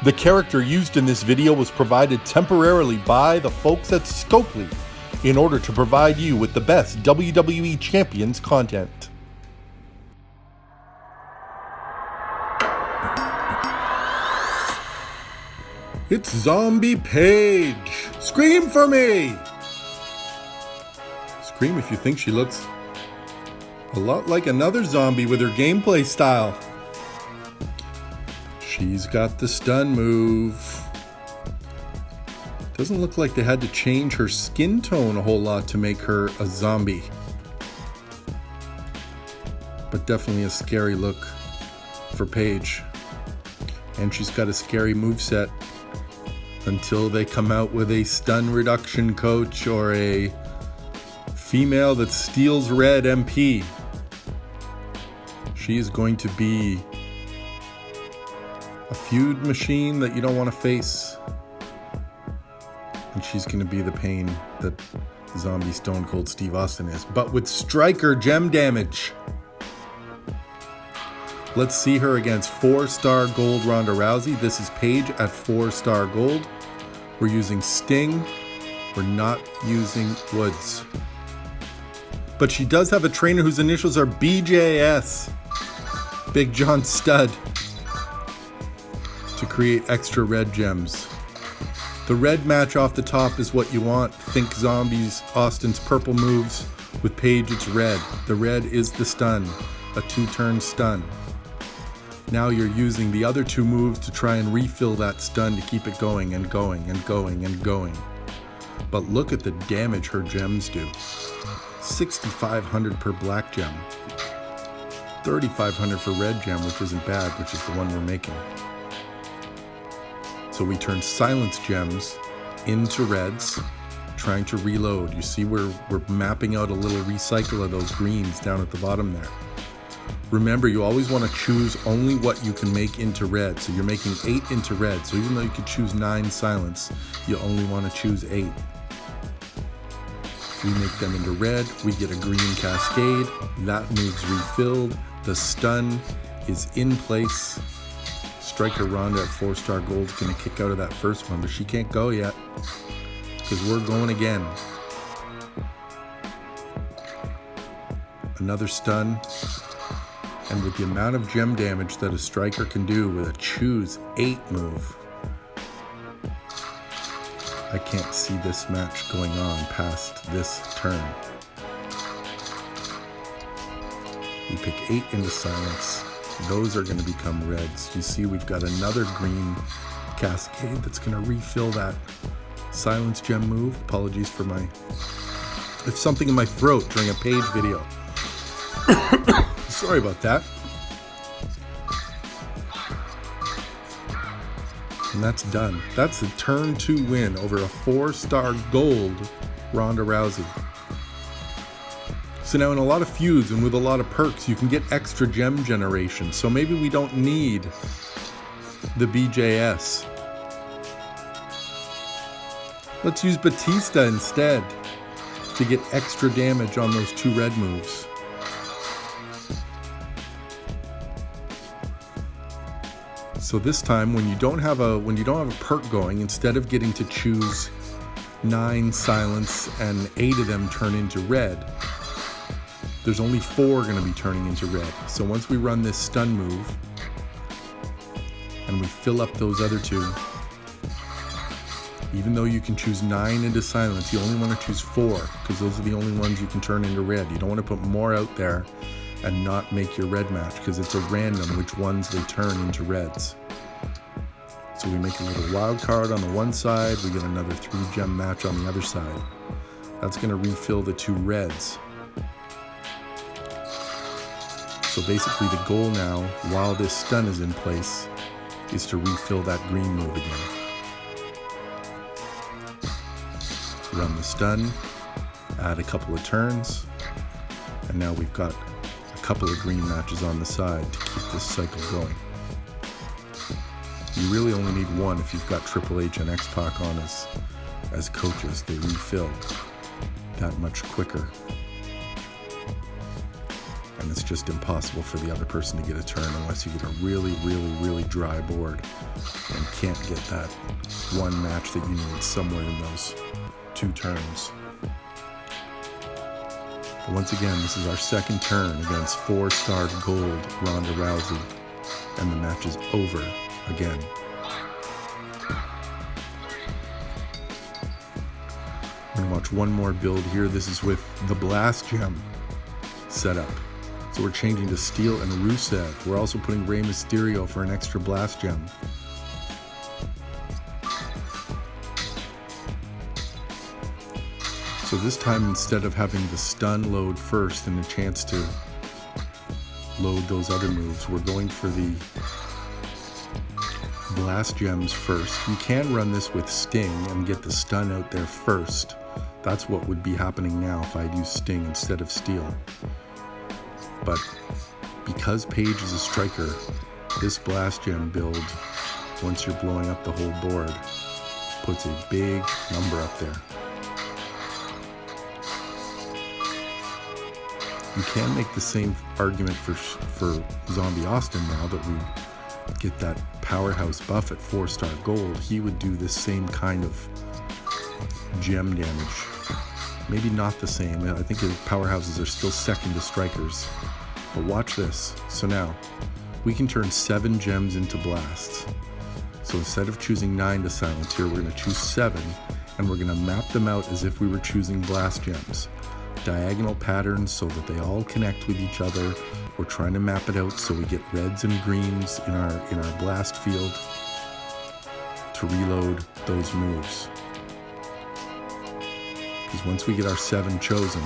The character used in this video was provided temporarily by the folks at Scopely in order to provide you with the best WWE Champions content. It's Zombie Paige! Scream for me! Scream if you think she looks a lot like another zombie with her gameplay style. She's got the stun move. Doesn't look like they had to change her skin tone a whole lot to make her a zombie. But definitely a scary look for Paige. And she's got a scary moveset until they come out with a stun reduction coach or a female that steals red MP. She is going to be a feud machine that you don't want to face. And she's going to be the pain that zombie Stone Cold Steve Austin is, but with striker gem damage. Let's see her against 4-star gold Ronda Rousey. This is Paige at 4-star gold. We're using Sting. We're not using Woods. But she does have a trainer whose initials are BJS. Big John Stud. To create extra red gems. The red match off the top is what you want. Think zombies, Austin's purple moves. With Paige, it's red. The red is the stun, a 2-turn stun. Now you're using the other 2 moves to try and refill that stun to keep it going and going and going and going. But look at the damage her gems do. 6,500 per black gem. 3,500 for red gem, which isn't bad, which is the one we're making. So we turn silence gems into reds, trying to reload. You see we're mapping out a little recycle of those greens down at the bottom there. Remember, you always want to choose only what you can make into red. So you're making 8 into red. So even though you could choose 9 silence, you only want to choose 8. We make them into red. We get a green cascade. That move's refilled. The stun is in place. Striker Ronda at 4-star gold is going to kick out of that first one, but she can't go yet because we're going again. Another stun. And with the amount of gem damage that a striker can do with a choose 8 move, I can't see this match going on past this turn. We pick 8 into silence. Those are going to become reds. You see we've got another green cascade that's going to refill that silence gem move. Apologies for it's something in my throat during a Paige video. Sorry about that. And that's done. That's a turn 2 win over a 4-star gold Ronda Rousey. So now in a lot of feuds and with a lot of perks, you can get extra gem generation. So maybe we don't need the BJS. Let's use Batista instead to get extra damage on those 2 red moves. So this time, when you don't have a perk going, instead of getting to choose 9 silence and 8 of them turn into red, there's only 4 going to be turning into red. So once we run this stun move and we fill up those other 2, even though you can choose 9 into silence, you only want to choose 4 because those are the only ones you can turn into red. You don't want to put more out there and not make your red match because it's a random which ones they turn into reds. So we make a little wild card on the one side, we get another 3 gem match on the other side. That's going to refill the 2 reds. So basically the goal now, while this stun is in place, is to refill that green move again. Run the stun, add a couple of turns, and now we've got a couple of green matches on the side to keep this cycle going. You really only need 1 if you've got Triple H and X-Pac on as coaches. They refill that much quicker. And and it's just impossible for the other person to get a turn unless you get a really, really, really dry board and can't get that one match that you need somewhere in those 2 turns. But once again, this is our second turn against 4-star gold Ronda Rousey, and the match is over again. We're going to watch one more build here. This is with the Blast Gem setup. So we're changing to Steel and Rusev. We're also putting Rey Mysterio for an extra Blast Gem. So this time, instead of having the stun load first and a chance to load those other moves, we're going for the Blast Gems first. You can run this with Sting and get the stun out there first. That's what would be happening now if I'd use Sting instead of Steel. But because Paige is a striker, this Blast Gem build, once you're blowing up the whole board, puts a big number up there. You can make the same argument for zAustin now that we get that powerhouse buff at 4-star gold. He would do this same kind of gem damage. Maybe not the same. I think his powerhouses are still second to strikers. But watch this. So now, we can turn 7 gems into blasts. So instead of choosing 9 to silence here, we're going to choose 7, and we're going to map them out as if we were choosing blast gems. Diagonal patterns so that they all connect with each other. We're trying to map it out so we get reds and greens in our blast field to reload those moves. Because once we get our 7 chosen,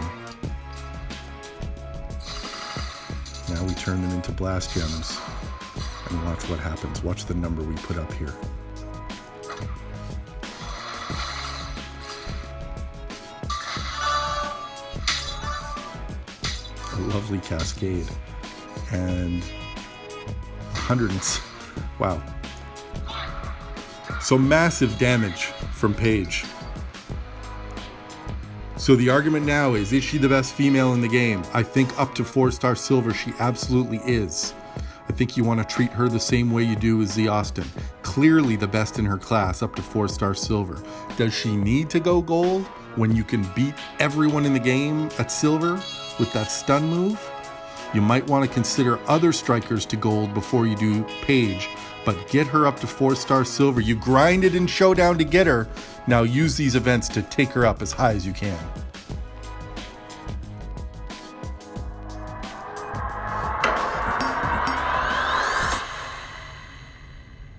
now we turn them into blast gems and watch what happens. Watch the number we put up here. A lovely cascade. And 100 wow. So massive damage from Paige. So the argument now is she the best female in the game? I think up to 4-star silver, she absolutely is. I think you want to treat her the same way you do as zAustin. Clearly the best in her class up to 4-star silver. Does she need to go gold when you can beat everyone in the game at silver with that stun move? You might want to consider other strikers to gold before you do Paige, but get her up to 4-star silver. You grinded in Showdown to get her. Now use these events to take her up as high as you can.